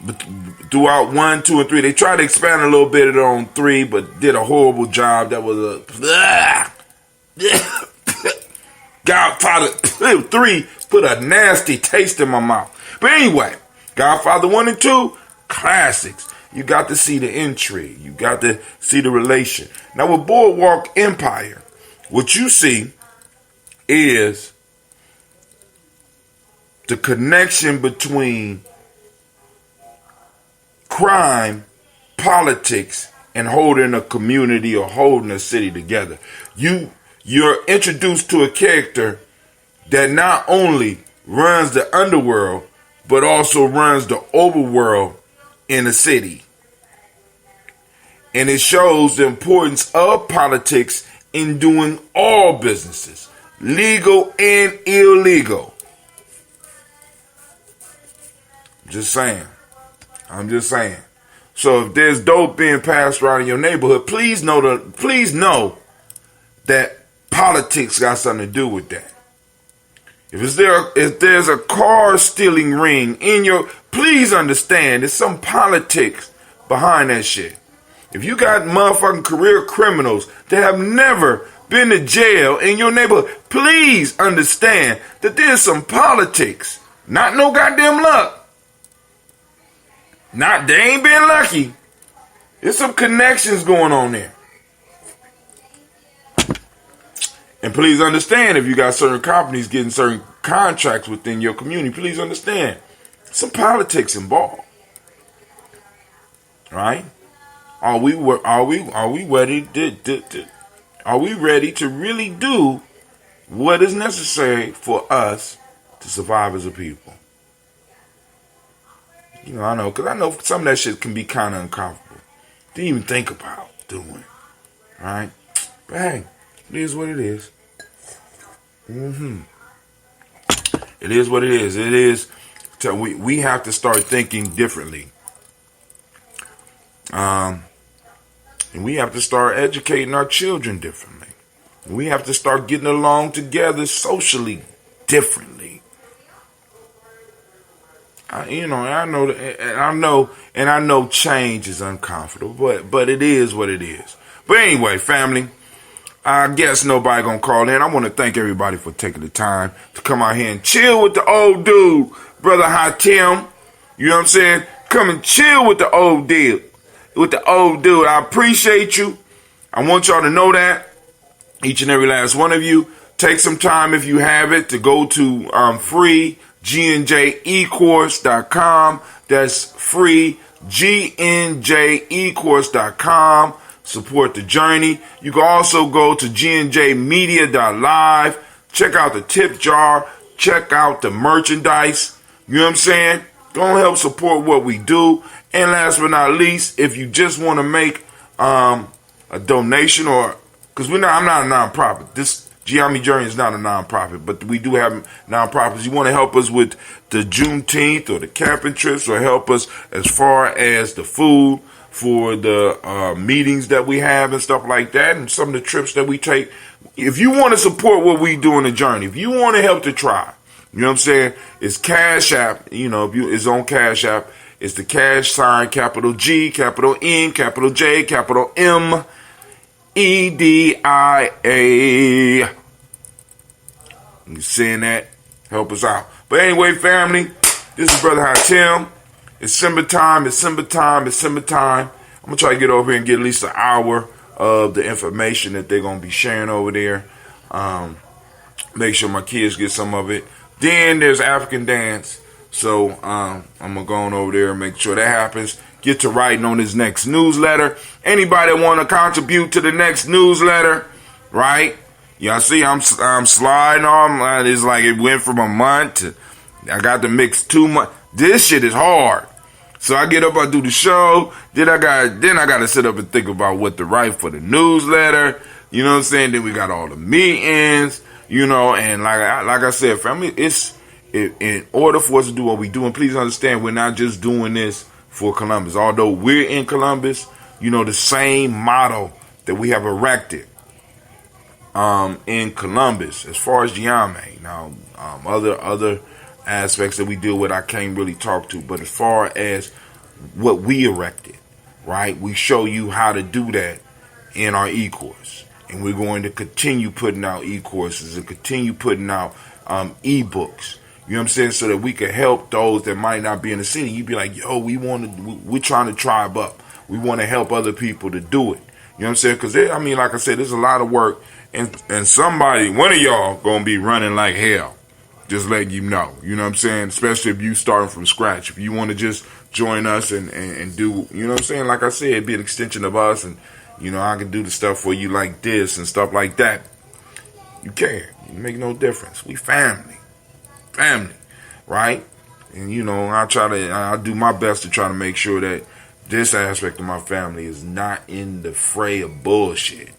But throughout 1, 2, and 3, they tried to expand a little bit on 3, but did a horrible job. That was a Godfather 3 put a nasty taste in my mouth. But anyway, Godfather 1 and 2, classics. You got to see the intrigue. You got to see the relation. Now with Boardwalk Empire, what you see is the connection between crime, politics, and holding a community or holding a city together. You're introduced to a character that not only runs the underworld, but also runs the overworld in a city. And it shows the importance of politics in doing all businesses, legal and illegal. I'm just saying. So if there's dope being passed around in your neighborhood, please know that politics got something to do with that. If there's a car stealing ring in your, please understand there's some politics behind that shit. If you got motherfucking career criminals that have never been to jail in your neighborhood, please understand that there's some politics. Not no goddamn luck. They ain't been lucky. There's some connections going on there. And please understand, if you got certain companies getting certain contracts within your community, please understand some politics involved. Right? Are we ready to really do what is necessary for us to survive as a people? I know some of that shit can be kind of uncomfortable. Didn't even think about doing, right? But hey, it is what it is. It is what it is. It is. We have to start thinking differently. And we have to start educating our children differently. We have to start getting along together socially differently. I know change is uncomfortable, but it is what it is. But anyway, family, I guess nobody gonna call in. I want to thank everybody for taking the time to come out here and chill with the old dude, Brother Hatim. You know what I'm saying? Come and chill with the old dude. I appreciate you. I want y'all to know that. Each and every last one of you. Take some time, if you have it, to go to free GNJecourse.com. That's free GNJecourse.com. Support the journey. You can also go to GNJmedia.live. Check out the tip jar. Check out the merchandise. You know what I'm saying? Go and help support what we do. And last but not least, if you just want to make a donation, or because I'm not a nonprofit. This Gye-Nyame Journey is not a nonprofit, but we do have nonprofits. You want to help us with the Juneteenth or the camping trips, or help us as far as the food for the meetings that we have and stuff like that, and some of the trips that we take. If you want to support what we do in the journey, if you want to help the tribe, you know what I'm saying? It's Cash App. It's on Cash App. It's the cash sign, capital G, capital N, capital J, capital M, EDIA. You seeing that? Help us out. But anyway, family, this is Brother Hatim. It's Simba time. I'm going to try to get over here and get at least an hour of the information that they're going to be sharing over there. Make sure my kids get some of it. Then there's African dance. So I'm going to go on over there and make sure that happens. Get to writing on this next newsletter. Anybody want to contribute to the next newsletter, right? Y'all see I'm sliding on. It's like it went from a month to, I got to mix 2 months. This shit is hard. So I get up, I do the show. Then I got to sit up and think about what to write for the newsletter. You know what I'm saying? Then we got all the meetings, and like I said, family, in order for us to do what we do, and please understand, we're not just doing this for Columbus. Although we're in Columbus, the same model that we have erected in Columbus, as far as Gye-Nyame. Now, other aspects that we deal with, I can't really talk to, but as far as what we erected, right, we show you how to do that in our e-course. And we're going to continue putting out e-courses and continue putting out e-books. You know what I'm saying? So that we can help those that might not be in the city. You'd be like, yo, we're trying to tribe up. We want to help other people to do it. You know what I'm saying? Because, like I said, there's a lot of work. And somebody, one of y'all, going to be running like hell. Just letting you know. You know what I'm saying? Especially if you starting from scratch. If you want to just join us and do, you know what I'm saying? Like I said, be an extension of us, and you know, I can do the stuff for you like this and stuff like that. You can. You make no difference. We family. Family. Right? And you know, I'll do my best to try to make sure that this aspect of my family is not in the fray of bullshit.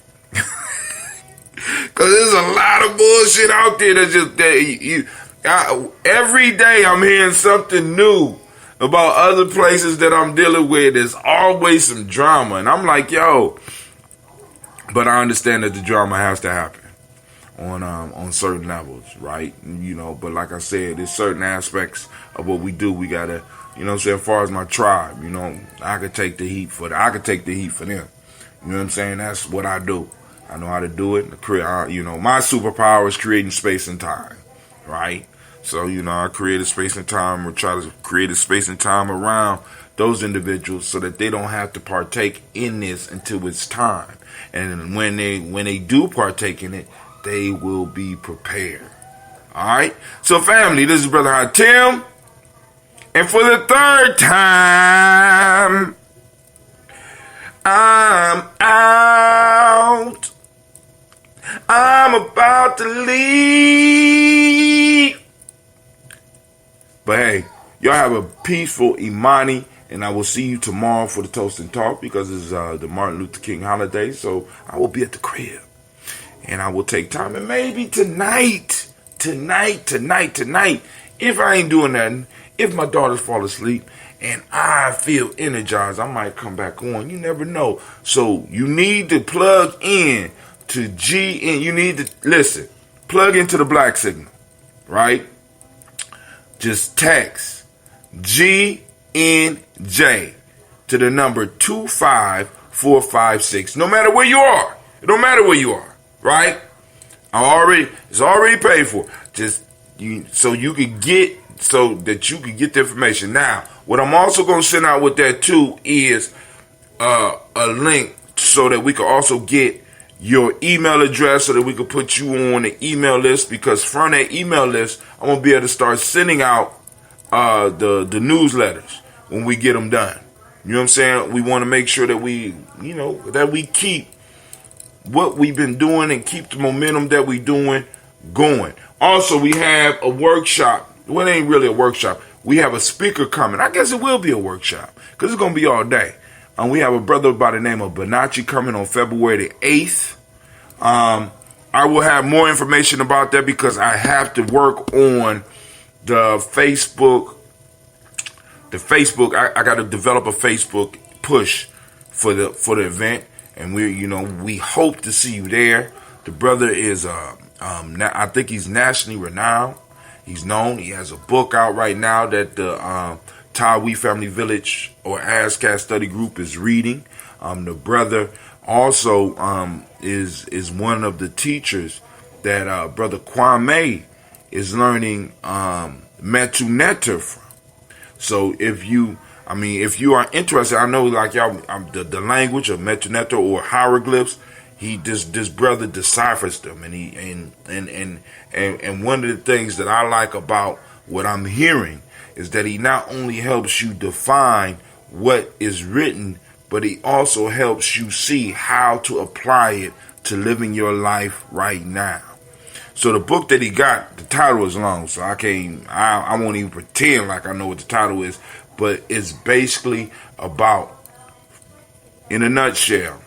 Cause there's a lot of bullshit out there that's just every day I'm hearing something new about other places that I'm dealing with. There's always some drama, and I'm like, yo. But I understand that the drama has to happen on certain levels, right? You know, but like I said, there's certain aspects of what we do. We gotta, you know what I'm saying. As far as my tribe, you know, I could take the heat for I could take the heat for them. You know what I'm saying? That's what I do. I know how to do it. You know, my superpower is creating space and time, right? So, you know, I create a space and time, or try to create a space and time around those individuals so that they don't have to partake in this until it's time. And when they do partake in it, they will be prepared. All right? So, family, this is Brother Hot Tim. And for the third time, I'm out. I'm about to leave. But hey, y'all have a peaceful Imani, and I will see you tomorrow for the Toast and Talk, because it's the Martin Luther King holiday. So I will be at the crib, and I will take time, and maybe tonight, if I ain't doing nothing, if my daughters fall asleep and I feel energized, I might come back on. You never know. So you need to plug in to GN. You need to listen. Plug into the black signal, right? Just text GNJ to the number 25456. No matter where you are. It don't matter where you are, right? It's already paid for. So that you can get the information. Now, what I'm also going to send out with that too is a link so that we can also get your email address, so that we can put you on the email list, because from that email list, I'm going to be able to start sending out the newsletters when we get them done. You know what I'm saying? We want to make sure that we keep what we've been doing and keep the momentum that we're doing going. Also, we have a workshop. Well, it ain't really a workshop. We have a speaker coming. I guess it will be a workshop, because it's going to be all day. We have a brother by the name of Benachi coming on February the 8th. I will have more information about that, because I have to work on the Facebook. I got to develop a Facebook push for the event, and we hope to see you there. The brother is I think he's nationally renowned. He's known. He has a book out right now that the Tawi Family Village or ASCAT Study Group is reading. The brother also is one of the teachers that Brother Kwame is learning Metu Neter from. So if you are interested, I know like y'all, the language of Metu Neter or hieroglyphs, this brother deciphers them, and one of the things that I like about what I'm hearing is that he not only helps you define what is written, but he also helps you see how to apply it to living your life right now. So the book that he got, the title is long, so I won't even pretend like I know what the title is, but it's basically about, in a nutshell,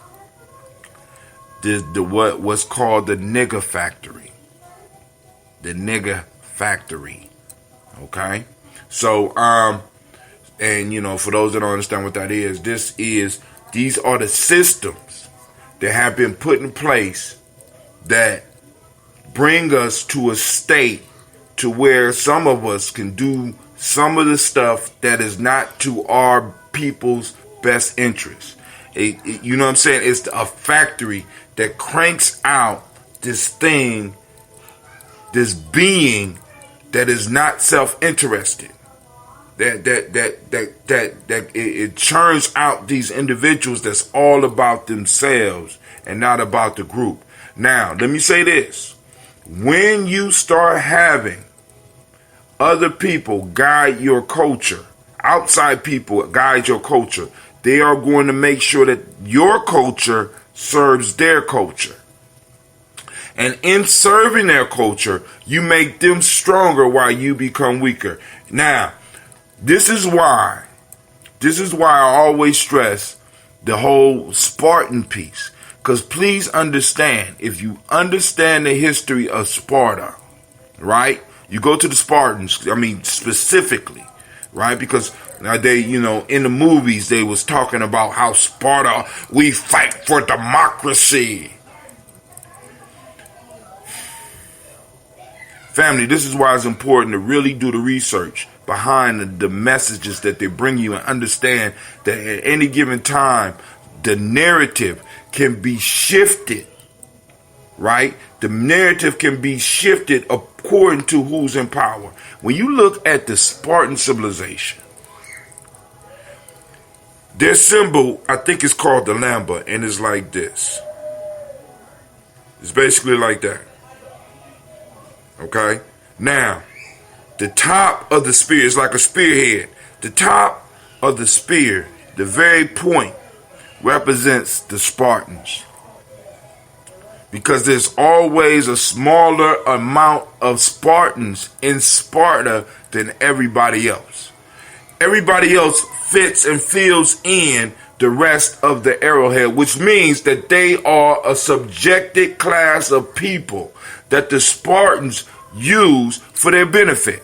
what's called the nigger factory. The nigger factory. Okay? So, and for those that don't understand what that is, these are the systems that have been put in place that bring us to a state to where some of us can do some of the stuff that is not to our people's best interest. You know what I'm saying? It's a factory that cranks out this thing, this being that is not self-interested. That it churns out these individuals that's all about themselves and not about the group. Now, let me say this. When you start having other people guide your culture, outside people guide your culture, they are going to make sure that your culture serves their culture. And in serving their culture, you make them stronger while you become weaker. Now, this is why I always stress the whole Spartan piece. Because please understand, if you understand the history of Sparta, right? You go to the Spartans, specifically, right? Because they, in the movies, they was talking about how Sparta, we fight for democracy. Family, this is why it's important to really do the research behind the messages that they bring you and understand that at any given time, the narrative can be shifted, right? The narrative can be shifted according to who's in power. When you look at the Spartan civilization, their symbol, I think it's called the lamba, and it's like this. It's basically like that. Okay? Now, the top of the spear is like a spearhead. The top of the spear, the very point, represents the Spartans. Because there's always a smaller amount of Spartans in Sparta than everybody else. Everybody else fits and fills in the rest of the arrowhead, which means that they are a subjected class of people that the Spartans use for their benefit.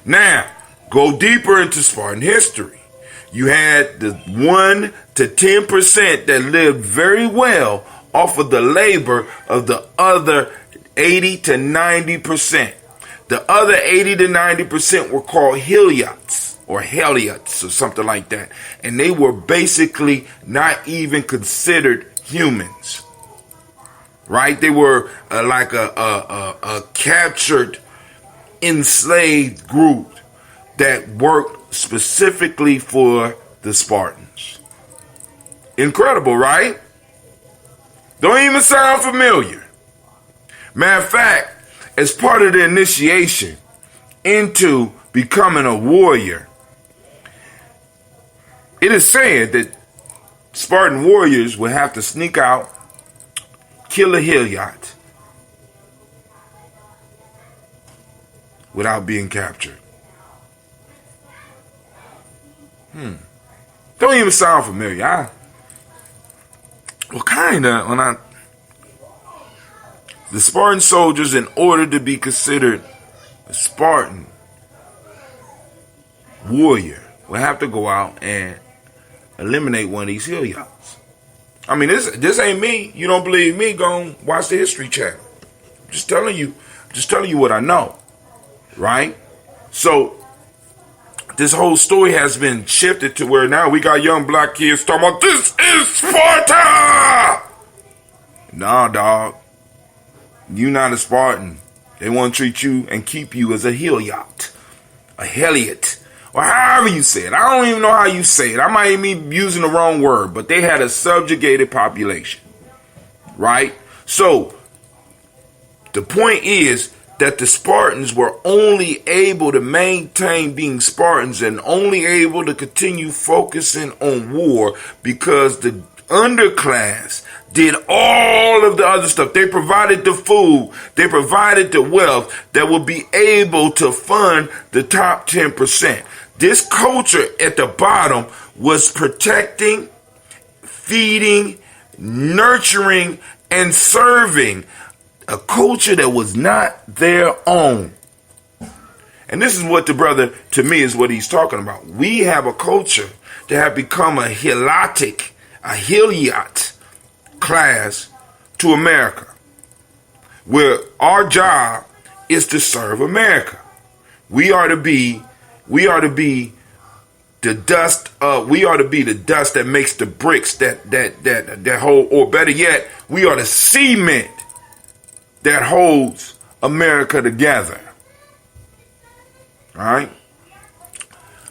Now, go deeper into Spartan history. You had the 1 to 10% that lived very well off of the labor of the other 80 to 90%. The other 80 to 90% were called Heliots or something like that. And they were basically not even considered humans. Right? They were like a captured, enslaved group that worked specifically for the Spartans. Incredible, right? Don't even sound familiar. Matter of fact, as part of the initiation into becoming a warrior, it is said that Spartan warriors would have to sneak out, kill a Heliot without being captured. Don't even sound familiar. The Spartan soldiers, in order to be considered a Spartan warrior, will have to go out and eliminate one of these Heliots. This ain't me. You don't believe me? Go and watch the History Channel. Just telling you what I know, right? So this whole story has been shifted to where now we got young black kids talking about this is Sparta. Nah, dog. You not a Spartan. They want to treat you and keep you as a Heliot, a Heliot, or however you say it. I don't even know how you say it. I might even be using the wrong word, but they had a subjugated population, right? So the point is that the Spartans were only able to maintain being Spartans and only able to continue focusing on war because the underclass did all of the other stuff. They provided the food, they provided the wealth that would be able to fund the top 10%. This culture at the bottom was protecting, feeding, nurturing, and serving a culture that was not their own. And this is what the brother, to me, is what he's talking about. We have a culture that have become a Heliot class to America, where our job is to serve America. We are to be the dust. We are to be the dust that makes the bricks that hold, or better yet, we are the cement that holds America together. All right.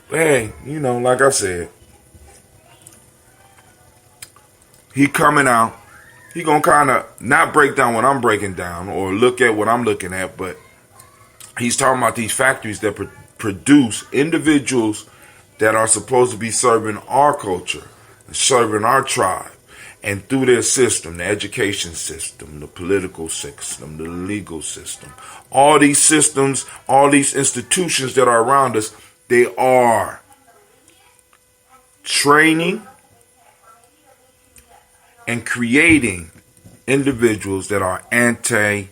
But hey, like I said, he coming out. He gonna kind of not break down what I'm breaking down or look at what I'm looking at, but He's talking about these factories that produce individuals that are supposed to be serving our culture, serving our tribe. And through their system, the education system, the political system, the legal system, all these systems, all these institutions that are around us, they are training and creating individuals that are anti-self.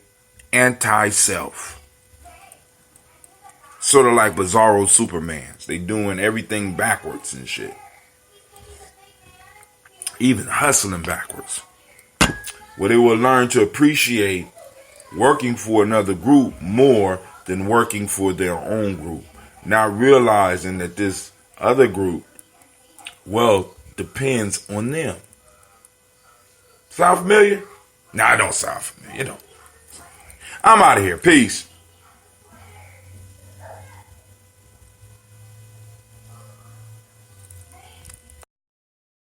Sort of like bizarro Supermans. They doing everything backwards and shit. Even hustling backwards. Where they will learn to appreciate working for another group more than working for their own group. Not realizing that this other group, well, depends on them. Sound familiar? Nah, it don't sound familiar. I'm out of here. Peace.